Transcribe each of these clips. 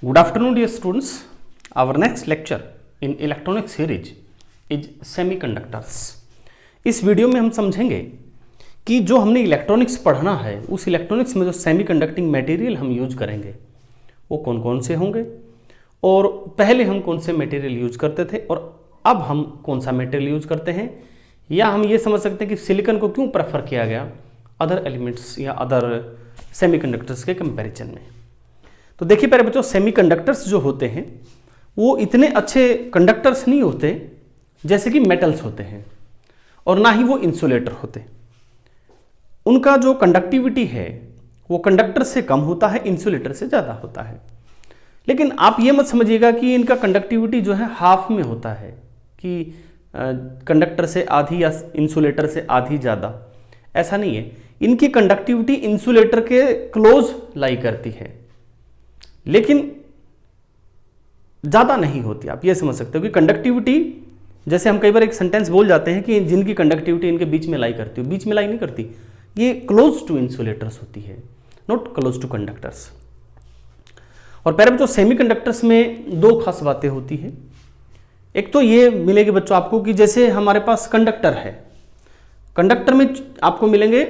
Good afternoon, dear students. Our next lecture in electronic series is semiconductors. इस video में हम समझेंगे कि जो हमने इलेक्ट्रॉनिक्स पढ़ना है उस इलेक्ट्रॉनिक्स में जो सेमीकंडक्टिंग मटेरियल हम यूज करेंगे वो कौन कौन से होंगे और पहले हम कौन से मटेरियल यूज करते थे और अब हम कौन सा मटेरियल यूज करते हैं, या हम ये समझ सकते हैं कि सिलिकॉन को क्यों प्रेफर किया गया अदर एलिमेंट्स या अदर सेमीकंडक्टर्स के कंपैरिजन में। तो देखिए प्यारे बच्चों, सेमीकंडक्टर्स जो होते हैं वो इतने अच्छे कंडक्टर्स नहीं होते जैसे कि मेटल्स होते हैं, और ना ही वो इंसुलेटर होते। उनका जो कंडक्टिविटी है वो कंडक्टर से कम होता है, इंसुलेटर से ज़्यादा होता है। लेकिन आप ये मत समझिएगा कि इनका कंडक्टिविटी जो है हाफ में होता है, कि कंडक्टर से आधी या इंसुलेटर से आधी ज़्यादा, ऐसा नहीं है। इनकी कंडक्टिविटी इंसुलेटर के क्लोज लाई करती है, लेकिन ज़्यादा नहीं होती। आप ये समझ सकते हो कि कंडक्टिविटी, जैसे हम कई बार एक सेंटेंस बोल जाते हैं कि जिनकी कंडक्टिविटी इनके बीच में लाई करती हो, बीच में लाई नहीं करती, ये क्लोज टू इंसुलेटर्स होती है, नॉट क्लोज टू कंडक्टर्स। और प्यारे बच्चों, सेमीकंडक्टर्स में दो खास बातें होती है। एक तो ये मिलेगी बच्चों आपको कि जैसे हमारे पास कंडक्टर है, कंडक्टर में आपको मिलेंगे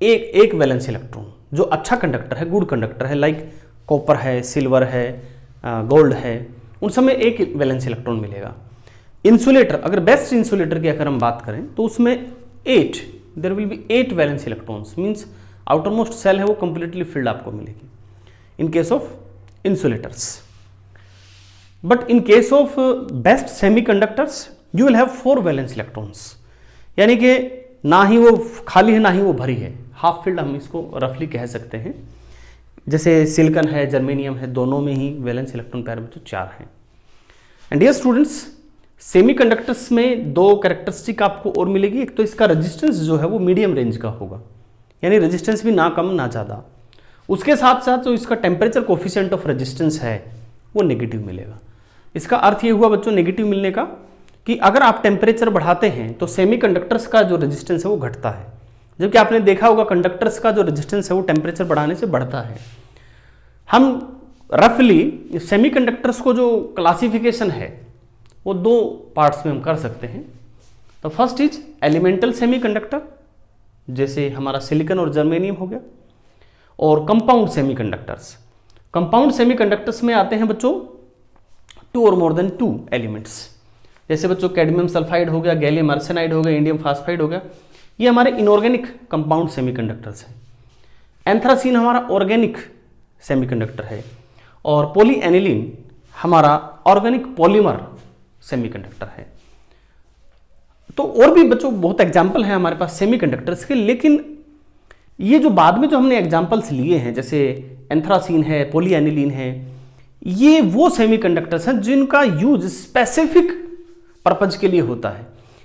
एक वैलेंस इलेक्ट्रॉन जो अच्छा कंडक्टर है, गुड कंडक्टर है, लाइक कॉपर है, सिल्वर है, गोल्ड है, उन सब में एक वैलेंस इलेक्ट्रॉन मिलेगा। इंसुलेटर, अगर बेस्ट इंसुलेटर की अगर हम बात करें तो उसमें there will be 8 valence electrons, means outermost shell है वो कंप्लीटली फिल्ड आपको मिलेगी in case of insulators. But in case of best semiconductors you will have 4 valence electrons, यानी कि ना ही वो खाली है ना ही वो भरी है, हाफ फिल्ड हम इसको रफली कह सकते हैं। जैसे सिलिकॉन है, जर्मेनियम है, दोनों में ही वैलेंस इलेक्ट्रॉन पैर बच्चों 4 हैं। एंड डियर स्टूडेंट्स, सेमीकंडक्टर्स में 2 कैरेक्टरिस्टिक आपको और मिलेगी। एक तो इसका रेजिस्टेंस जो है वो मीडियम रेंज का होगा, यानी रेजिस्टेंस भी ना कम ना ज़्यादा। उसके साथ साथ जो इसका टेम्परेचर कोफिशिएंट ऑफ रेजिस्टेंस है वो नेगेटिव मिलेगा। इसका अर्थ ये हुआ बच्चों नेगेटिव मिलने का कि अगर आप टेम्परेचर बढ़ाते हैं तो सेमीकंडक्टर्स का जो रेजिस्टेंस है वो घटता है, जबकि आपने देखा होगा कंडक्टर्स का जो रेजिस्टेंस है वो टेम्परेचर बढ़ाने से बढ़ता है। हम रफली सेमीकंडक्टर्स को जो क्लासिफिकेशन है वो 2 पार्ट्स में हम कर सकते हैं। तो फर्स्ट इज एलिमेंटल सेमीकंडक्टर, जैसे हमारा सिलिकॉन और जर्मेनियम हो गया, और कंपाउंड सेमीकंडक्टर्स। कंपाउंड सेमीकंडक्टर्स में आते हैं बच्चों 2 और मोर देन 2 एलिमेंट्स, जैसे बच्चों कैडमियम सल्फाइड हो गया, गैलियम आर्सेनाइड हो गया, इंडियम फास्फाइड हो गया, ये हमारे इनऑर्गेनिक कंपाउंड सेमीकंडक्टर्स हैं। एंथ्रासीन हमारा ऑर्गेनिक सेमीकंडक्टर है, और पॉलीएनिलीन हमारा ऑर्गेनिक पॉलीमर सेमीकंडक्टर है। तो और भी बच्चों बहुत एग्जाम्पल हैं हमारे पास सेमीकंडक्टर्स के, लेकिन ये जो बाद में जो हमने एग्जाम्पल्स लिए हैं, जैसे एंथ्रासीन है, पॉलीएनिलीन है, ये वो सेमीकंडक्टर्स हैं जिनका यूज स्पेसिफिक पर्पज के लिए होता है,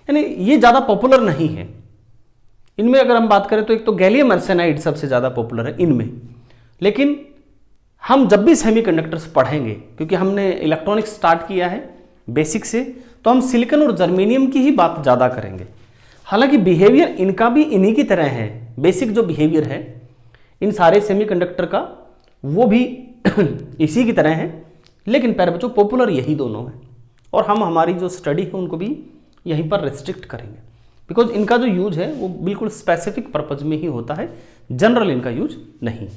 यानी ये ज़्यादा पॉपुलर नहीं है। इनमें अगर हम बात करें तो एक तो गैलियम आर्सेनाइड सबसे ज़्यादा पॉपुलर है इनमें, लेकिन हम जब भी सेमीकंडक्टर्स पढ़ेंगे, क्योंकि हमने इलेक्ट्रॉनिक्स स्टार्ट किया है बेसिक से, तो हम सिलिकॉन और जर्मेनियम की ही बात ज़्यादा करेंगे। हालांकि बिहेवियर इनका भी इन्हीं की तरह है, बेसिक जो बिहेवियर है इन सारे सेमीकंडक्टर का वो भी इसी की तरह है, लेकिन प्यारे बच्चों पॉपुलर यही दोनों हैं, और हम हमारी जो स्टडी है उनको भी यहीं पर रिस्ट्रिक्ट करेंगे, बिकॉज इनका जो यूज है वो बिल्कुल स्पेसिफिक पर्पज में ही होता है, जनरल इनका यूज नहीं।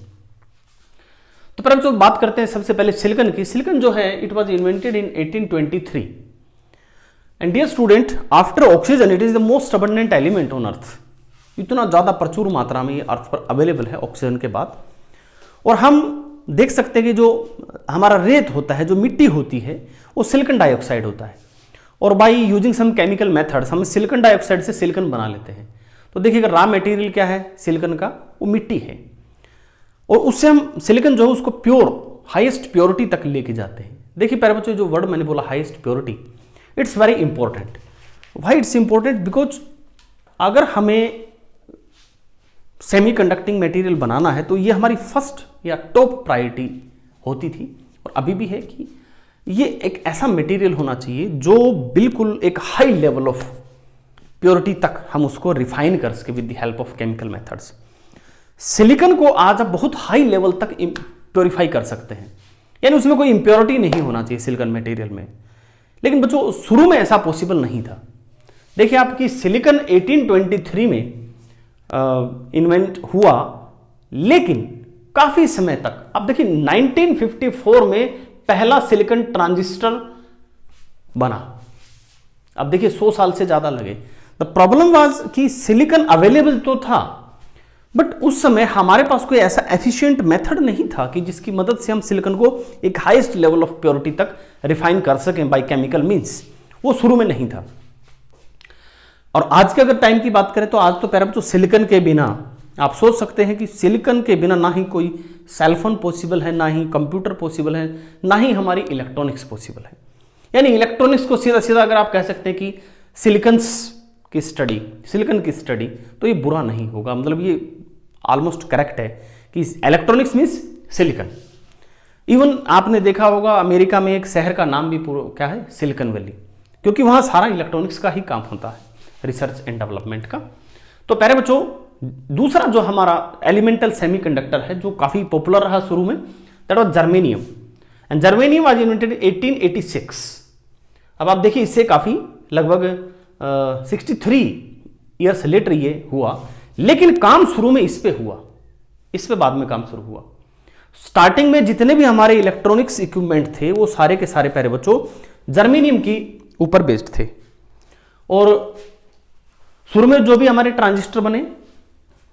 तो पर जो बात करते हैं सबसे पहले सिलिकॉन की। सिलिकॉन जो है it was invented in 1823 and dear student, after oxygen it is the most abundant element on earth. इतना ज़्यादा प्रचुर मात्रा में ये अर्थ पर अवेलेबल है ऑक्सीजन के बाद। और हम देख सकते हैं कि जो हमारा रेत होता है, जो मिट्टी होती है, वो सिलिकॉन डाइऑक्साइड होता है, और by using some chemical methods हम सिलिकॉन डाइऑक्साइड से सिलिकॉन बना लेते हैं। तो देखिएगा रॉ मटेरियल क्या है सिलिकॉन का, वो मिट्टी है, और उससे हम सिलिकॉन जो है उसको प्योर हाईएस्ट प्योरिटी तक लेके जाते हैं। देखिए प्यारे बच्चों, जो वर्ड मैंने बोला highest purity, it's very important. Why it's important? Because अगर हमें सेमीकंडक्टिंग मटेरियल बनाना है तो ये हमारी फर्स्ट या टॉप प्रायोरिटी होती थी, और अभी भी है, कि ये एक ऐसा मटेरियल होना चाहिए जो बिल्कुल एक हाई लेवल ऑफ प्योरिटी तक हम उसको रिफाइन कर सके with the help of chemical methods. Silicon को आज आप बहुत हाई लेवल तक प्योरीफाई कर सकते हैं, यानी उसमें कोई इंप्योरिटी नहीं होना चाहिए सिलिकॉन मटेरियल में। लेकिन बच्चों शुरू में ऐसा पॉसिबल नहीं था। देखिए आपकी सिलिकॉन 1823 में इन्वेंट हुआ, लेकिन काफी समय तक, अब देखिए 1954 में पहला सिलिकॉन ट्रांजिस्टर बना। अब देखिए 100 साल से ज्यादा लगे। द प्रॉब्लम वाज कि सिलिकॉन अवेलेबल तो था, बट उस समय हमारे पास कोई ऐसा एफिशिएंट मेथड नहीं था कि जिसकी मदद से हम सिलिकॉन को एक हाईएस्ट लेवल ऑफ प्योरिटी तक रिफाइन कर सकें बाय केमिकल मींस। वो शुरू में नहीं था। और आज के अगर टाइम की बात करें तो आज तो पैरा बच्चों सिलिकॉन के बिना आप सोच सकते हैं कि सिलिकॉन के बिना ना ही कोई सेलफोन पॉसिबल है, ना ही कंप्यूटर पॉसिबल है, ना ही हमारी इलेक्ट्रॉनिक्स पॉसिबल है। यानी इलेक्ट्रॉनिक्स को सीधा सीधा अगर आप कह सकते हैं कि सिलिकॉन की स्टडी, तो ये बुरा नहीं होगा, मतलब ये ऑलमोस्ट करेक्ट है कि इलेक्ट्रॉनिक्स मीन्स सिलिकॉन। इवन आपने देखा होगा अमेरिका में एक शहर का नाम भी क्या है, सिलिकॉन वैली, क्योंकि वहां सारा इलेक्ट्रॉनिक्स का ही काम होता है, रिसर्च एंड डेवलपमेंट का। तो प्यारे बच्चों दूसरा जो हमारा एलिमेंटल सेमीकंडक्टर है जो काफी पॉपुलर रहा शुरू में, that was germanium, and germanium was invented 1886। अब आप देखिए इससे काफी लगभग 63 ईयर्स लेटर ये हुआ, लेकिन काम शुरू में इस पे हुआ, इस पे बाद में काम शुरू हुआ। स्टार्टिंग में जितने भी हमारे इलेक्ट्रॉनिक्स इक्विपमेंट थे वो सारे के सारे प्यारे बच्चों जर्मेनियम की ऊपर बेस्ड थे। और शुरू में जो भी हमारे ट्रांजिस्टर बने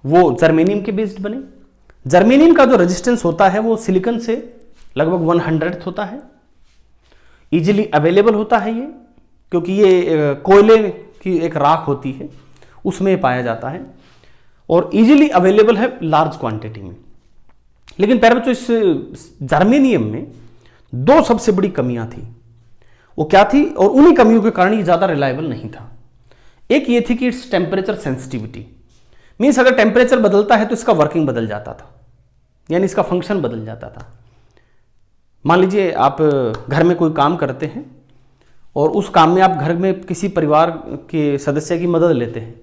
वो जर्मेनियम के बेस्ड बने। जर्मेनियम का जो रेजिस्टेंस होता है वो सिलिकॉन से लगभग 1/100 होता है। इजीली अवेलेबल होता है ये, क्योंकि ये कोयले की एक राख होती है उसमें पाया जाता है, और इजीली अवेलेबल है लार्ज क्वांटिटी में। लेकिन प्यारे बच्चों इस जर्मेनियम में दो सबसे बड़ी कमियां थी। वो क्या थी, और उन्हीं कमियों के कारण ये ज्यादा रिलायबल नहीं था। एक ये थी कि इट्स टेम्परेचर सेंसिटिविटी, मीन्स अगर टेम्परेचर बदलता है तो इसका वर्किंग बदल जाता था, यानी इसका फंक्शन बदल जाता था। मान लीजिए आप घर में कोई काम करते हैं और उस काम में आप घर में किसी परिवार के सदस्य की मदद लेते हैं,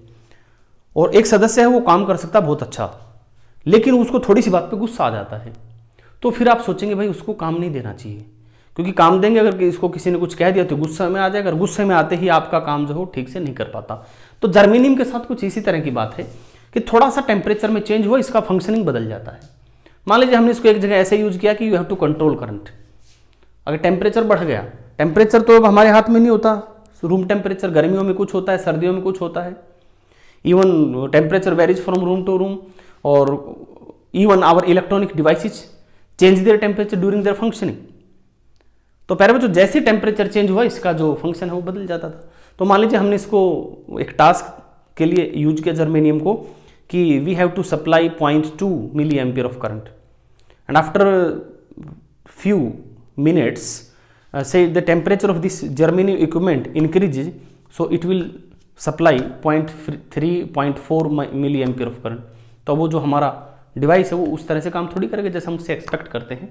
और एक सदस्य है वो काम कर सकता है बहुत अच्छा, लेकिन उसको थोड़ी सी बात पे गुस्सा आ जाता है, तो फिर आप सोचेंगे भाई उसको काम नहीं देना चाहिए, क्योंकि काम देंगे अगर इसको किसी ने कुछ कह दिया तो गुस्सा में आ जाएगा, और गुस्से में आते ही आपका काम जो हो ठीक से नहीं कर पाता। तो जर्मेनियम के साथ कुछ इसी तरह की बात है कि थोड़ा सा टेम्परेचर में चेंज हुआ इसका फंक्शनिंग बदल जाता है। मान लीजिए हमने इसको एक जगह ऐसे यूज किया कि you have to control current. अगर टेम्परेचर बढ़ गया, टेम्परेचर तो अब हमारे हाथ में नहीं होता, रूम टेम्परेचर गर्मियों में कुछ होता है, सर्दियों में कुछ होता है, even temperature varies from room to room, और even our electronic devices change their temperature during their functioning. तो प्यारे बच्चों जैसे टेम्परेचर चेंज हुआ इसका जो फंक्शन है वो बदल जाता था। तो मान लीजिए हमने इसको एक टास्क के लिए यूज किया जर्मेनियम को कि we have to supply 0.2 milliampere of current, and after few minutes say the temperature of this germanium equipment increases, so it will supply 0.3-0.4 milliampere of current. तो वो जो हमारा device है वो उस तरह से काम थोड़ी करेगा जैसे हम उससे एक्सपेक्ट करते हैं।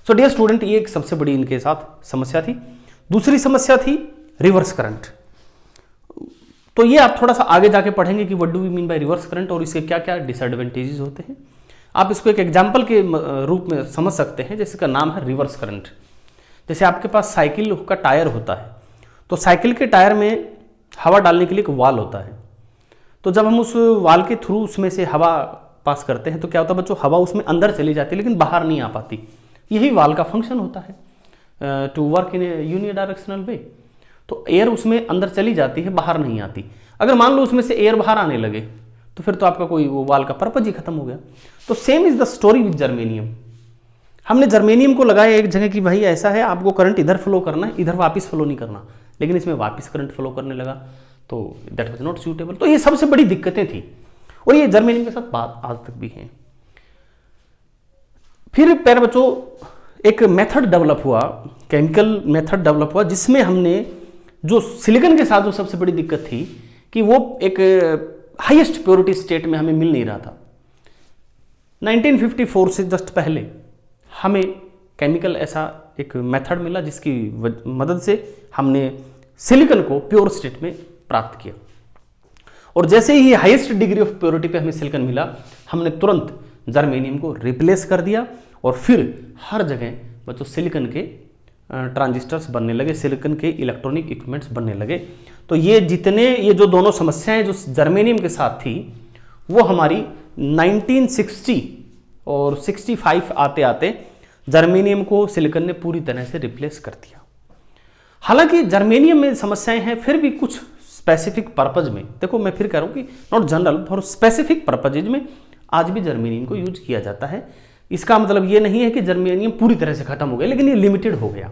सो डियर स्टूडेंट, ये एक सबसे बड़ी इनके साथ समस्या थी। दूसरी समस्या थी रिवर्स करंट। तो ये आप थोड़ा सा आगे जाके पढ़ेंगे कि what do we mean by reverse current और इसके क्या क्या डिसएडवांटेजेस होते हैं। आप इसको एक एग्जाम्पल के रूप में समझ सकते हैं, जिसका नाम है रिवर्स करंट। जैसे आपके पास साइकिल का टायर होता है, तो साइकिल के टायर में हवा डालने के लिए एक वाल होता है। तो जब हम उस वाल के थ्रू उसमें से हवा पास करते हैं तो क्या होता है बच्चों, हवा उसमें अंदर चली जाती है लेकिन बाहर नहीं आ पाती। यही वाल का फंक्शन होता है, to work in a unidirectional way. तो एयर उसमें अंदर चली जाती है, बाहर नहीं आती। अगर मान लो उसमें से एयर बाहर आने लगे तो फिर तो आपका कोई वो वाल का पर्पज ही खत्म हो गया। तो same is the story with germanium. हमने जर्मेनियम को लगाया एक जगह कि भाई ऐसा है, आपको करंट इधर फ्लो करना है, इधर वापस फ्लो नहीं करना, लेकिन इसमें वापस करंट फ्लो करने लगा, तो दैट वाज नॉट सूटेबल। तो ये सबसे बड़ी दिक्कतें थी और ये जर्मेनियम के साथ बात आज तक भी है। फिर प्यारे बच्चों एक मेथड डेवलप हुआ, केमिकल मेथड डेवलप हुआ, जिसमें हमने जो सिलिकॉन के साथ जो सबसे बड़ी दिक्कत थी कि वो एक हाईएस्ट प्योरिटी स्टेट में हमें मिल नहीं रहा था। 1954 से जस्ट पहले हमें केमिकल ऐसा एक मेथड मिला जिसकी मदद से हमने सिलिकॉन को प्योर स्टेट में प्राप्त किया। और जैसे ही हाईएस्ट डिग्री ऑफ प्योरिटी पे हमें सिलिकॉन मिला, हमने तुरंत जर्मेनियम को रिप्लेस कर दिया और फिर हर जगह बच्चों सिलिकॉन के ट्रांजिस्टर्स बनने लगे, सिलिकॉन के इलेक्ट्रॉनिक इक्विपमेंट्स बनने लगे। तो ये जो दोनों समस्याएं जो जर्मेनियम के साथ थी वो हमारी 1960 और 65 आते आते जर्मेनियम को सिलिकॉन ने पूरी तरह से रिप्लेस कर दिया। हालांकि जर्मेनियम में समस्याएं हैं, फिर भी कुछ स्पेसिफिक पर्पज में, देखो मैं फिर कह रहा हूं कि not general, for specific purposes में आज भी जर्मेनियम को यूज किया जाता है। इसका मतलब ये नहीं है कि जर्मेनियम पूरी तरह से खत्म हो गया, लेकिन ये लिमिटेड हो गया।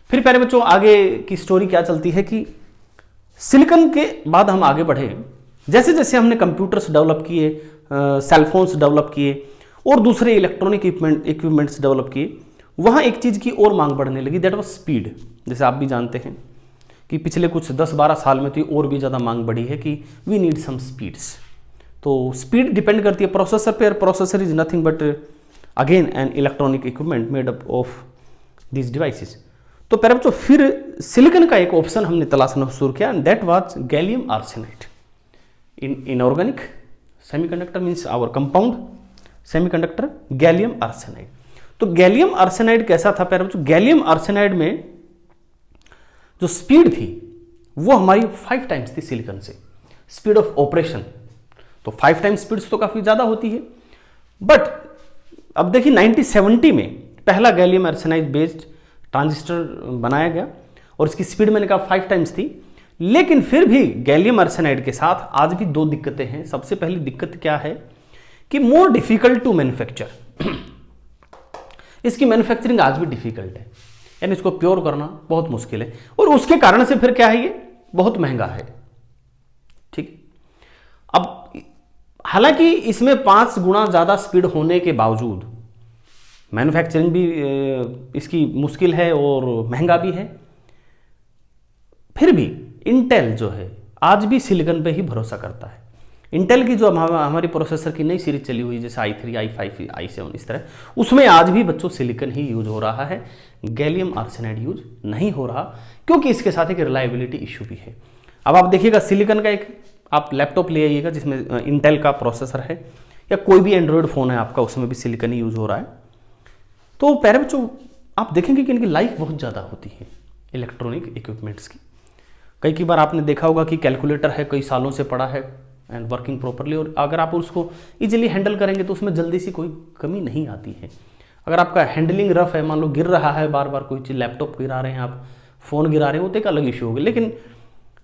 फिर प्यारे बच्चों आगे की स्टोरी क्या चलती है कि सिलिकॉन के बाद हम आगे बढ़े, जैसे जैसे हमने कंप्यूटर्स डेवलप किए, सेलफोन्स डेवलप किए और दूसरे इलेक्ट्रॉनिक इक्विपमेंट्स डेवलप किए, वहाँ एक चीज़ की और मांग बढ़ने लगी, दैट वाज स्पीड। जैसे आप भी जानते हैं कि पिछले कुछ 10-12 साल में तो और भी ज़्यादा मांग बढ़ी है कि वी नीड सम स्पीड्स। तो स्पीड डिपेंड करती है प्रोसेसर पे, processor is nothing but again an electronic equipment made up of these devices. तो प्यारे बच्चों फिर सिलिकॉन का एक ऑप्शन हमने तलाशना शुरू किया, that was gallium arsenide. Inorganic semiconductor means our compound semiconductor gallium arsenide. तो गैलियम आर्सेनाइड कैसा था प्यारे बच्चों? गैलियम आर्सेनाइड में जो स्पीड थी वो हमारी 5 टाइम्स थी सिलिकॉन से, स्पीड ऑफ ऑपरेशन। तो 5 टाइम्स स्पीड्स तो काफी ज्यादा होती है। बट अब देखिए 1970 में पहला गैलियम आर्सेनाइड बेस्ड ट्रांजिस्टर बनाया गया और इसकी स्पीड मैंने कहा 5 टाइम्स थी। लेकिन फिर भी गैलियम आर्सेनाइड के साथ आज भी 2 दिक्कतें हैं। सबसे पहली दिक्कत क्या है कि मोर डिफिकल्ट टू मैन्युफैक्चर। इसकी मैन्युफैक्चरिंग आज भी डिफिकल्ट है, यानी इसको प्योर करना बहुत मुश्किल है और उसके कारण से फिर क्या है, ये बहुत महंगा है। ठीक, अब हालांकि इसमें 5 गुना ज्यादा स्पीड होने के बावजूद मैन्युफैक्चरिंग भी इसकी मुश्किल है और महंगा भी है। फिर भी इंटेल जो है आज भी सिलिकॉन पे ही भरोसा करता है। इंटेल की जो हमारी प्रोसेसर की नई सीरीज चली हुई जैसे i3, i5, i7 इस तरह, उसमें आज भी बच्चों सिलिकॉन ही यूज हो रहा है, गैलियम आर्सेनाइड यूज नहीं हो रहा, क्योंकि इसके साथ एक रिलायबिलिटी इशू भी है। अब आप देखिएगा सिलिकॉन का एक आप लैपटॉप ले आइएगा जिसमें इंटेल का प्रोसेसर है, या कोई भी एंड्रॉयड फोन है आपका उसमें भी सिलिकॉन ही यूज हो रहा है। तो प्यारे बच्चों आप देखेंगे कि इनकी लाइफ बहुत ज़्यादा होती है इलेक्ट्रॉनिक इक्विपमेंट्स की। कई बार आपने देखा होगा कि कैलकुलेटर है कई सालों से पड़ा है एंड वर्किंग प्रॉपरली, और अगर आप उसको इजीली हैंडल करेंगे तो उसमें जल्दी से कोई कमी नहीं आती है। अगर आपका हैंडलिंग रफ है, मान लो गिर रहा है बार बार कोई चीज़, लैपटॉप गिरा रहे हैं आप, फ़ोन गिरा रहे हैं, वो तो एक अलग इशू होगी। लेकिन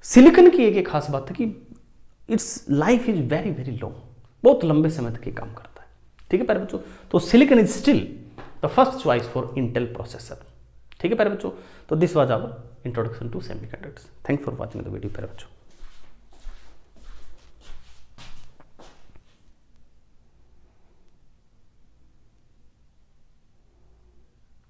सिलिकॉन की एक खास बात है कि it's life is very very long, बहुत लंबे समय तक ये काम करता है। ठीक है प्यारे बच्चों, तो silicon is still the first choice for Intel processor. ठीक है प्यारे बच्चों, तो this was our introduction to semiconductors. Thanks for watching the video प्यारे बच्चों।